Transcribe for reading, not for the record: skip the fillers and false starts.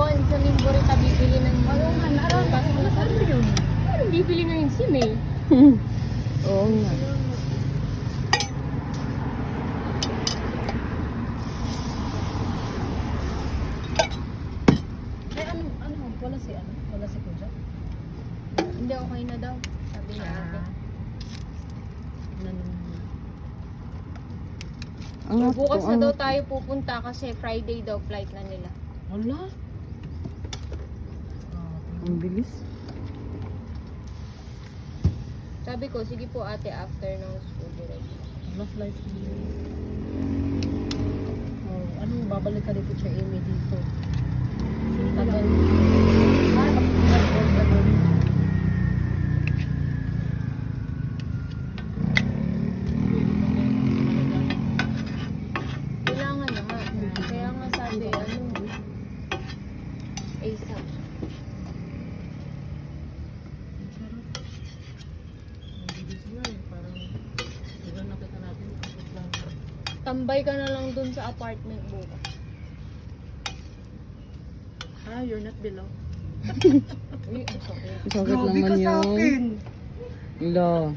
sa linggo rin ka bibili ng Ano yun? Ano bibili ngayon si May? Oo nga. Ay, wala si Kuya. Hindi, okay na daw. Sabi niya ate. Ang So, bukas na ang- daw tayo pupunta kasi Friday daw flight na nila. Wala. Ang bilis. Sabi ko, sige po ate, after ng school direct. Wala flight. Babalik ka dito sa Amy dito. Tagal. Kailangan na nga. Kaya nga sabi, ASAP. Tambay ka na lang dun sa apartment bukas. You're not below. Uy, ang sakit. Sakit naman yun. Ila.